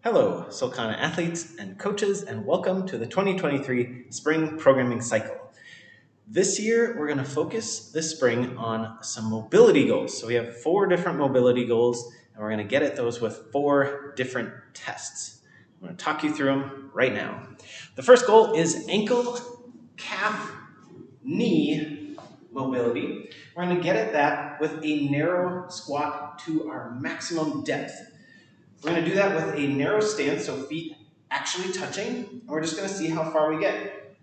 Hello, Solcana athletes and coaches, and welcome to the 2023 Spring Programming Cycle. This year, we're going to focus this spring on some mobility goals. So we have 4 different mobility goals, and we're going to get at those with 4 different tests. I'm going to talk you through them right now. The first goal is ankle, calf, knee mobility. We're going to get at that with a narrow squat to our maximum depth. We're going to do that with a narrow stance, so feet actually touching, and we're just going to see how far we get.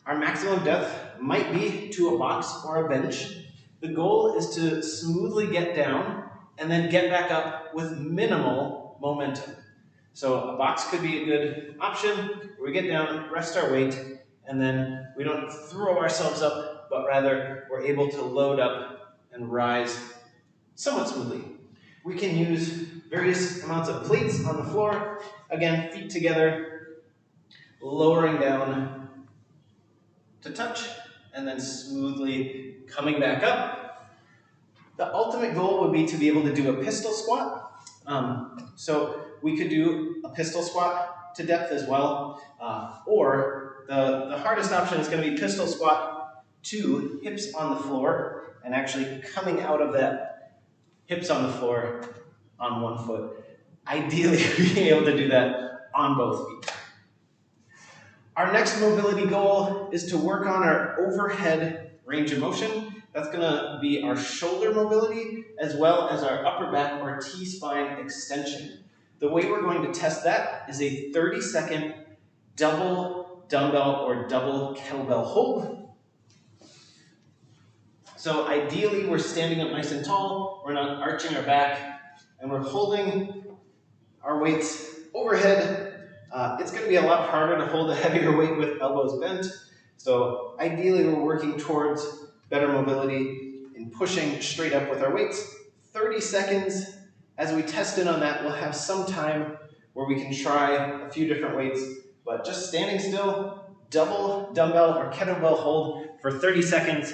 Our maximum depth might be to a box or a bench. The goal is to smoothly get down and then get back up with minimal momentum. So a box could be a good option. We get down, rest our weight, and then we don't throw ourselves up, but rather we're able to load up and rise somewhat smoothly. We can use various amounts of plates on the floor. Again, feet together, lowering down to touch, and then smoothly coming back up. The ultimate goal would be to be able to do a pistol squat. So we could do a pistol squat to depth as well, or the hardest option is going to be pistol squat to hips on the floor, and actually coming out of that hips on the floor on one foot. Ideally, being able to do that on both feet. Our next mobility goal is to work on our overhead range of motion. That's going to be our shoulder mobility as well as our upper back or T-spine extension. The way we're going to test that is a 30-second double dumbbell or double kettlebell hold. So ideally, we're standing up nice and tall, we're not arching our back, and we're holding our weights overhead. It's going to be a lot harder to hold a heavier weight with elbows bent. So ideally, we're working towards better mobility and pushing straight up with our weights. 30 seconds. As we test in on that, we'll have some time where we can try a few different weights, but just standing still, double dumbbell or kettlebell hold for 30 seconds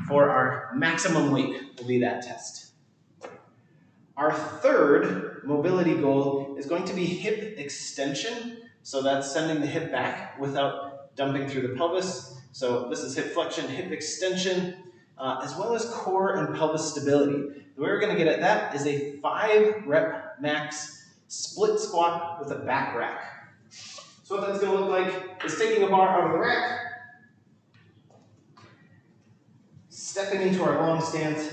for our maximum weight will be that test. Our third mobility goal is going to be hip extension. So that's sending the hip back without dumping through the pelvis. So this is hip flexion, hip extension, as well as core and pelvis stability. The way we're going to get at that is a 5-rep max split squat with a back rack. So what that's going to look like is taking a bar out of the rack, stepping into our long stance,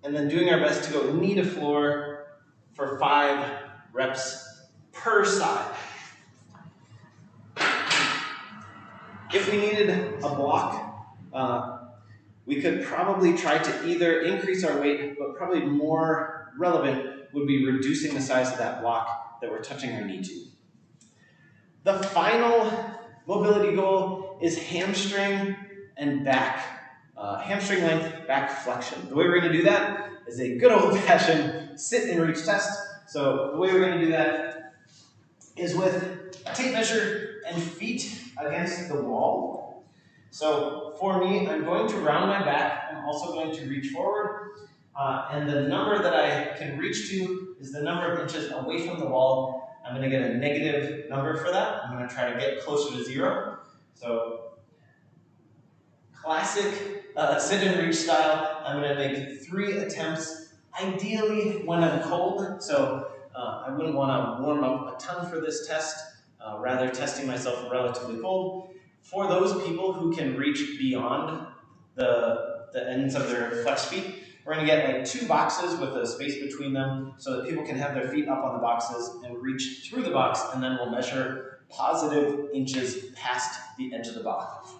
and then doing our best to go knee to floor for 5 reps per side. If we needed a block, we could probably try to either increase our weight, but probably more relevant would be reducing the size of that block that we're touching our knee to. The final mobility goal is hamstring and back. Hamstring length back flexion. The way we're going to do that is a good old-fashioned sit and reach test. So the way we're going to do that is with a tape measure and feet against the wall. So for me, I'm going to round my back. I'm also going to reach forward. And the number that I can reach to is the number of inches away from the wall. I'm going to get a negative number for that. I'm going to try to get closer to 0. So classic sit and reach style. I'm going to make 3 attempts, ideally when I'm cold. So I wouldn't want to warm up a ton for this test, rather testing myself relatively cold. For those people who can reach beyond the ends of their flexed feet, we're going to get like 2 boxes with a space between them so that people can have their feet up on the boxes and reach through the box, and then we'll measure positive inches past the edge of the box.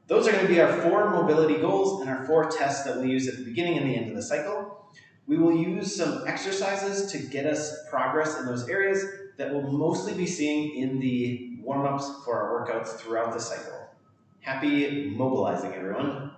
Those are going to be our 4 mobility goals and our 4 tests that we'll use at the beginning and the end of the cycle. We will use some exercises to get us progress in those areas that we'll mostly be seeing in the warm-ups for our workouts throughout the cycle. Happy mobilizing, everyone.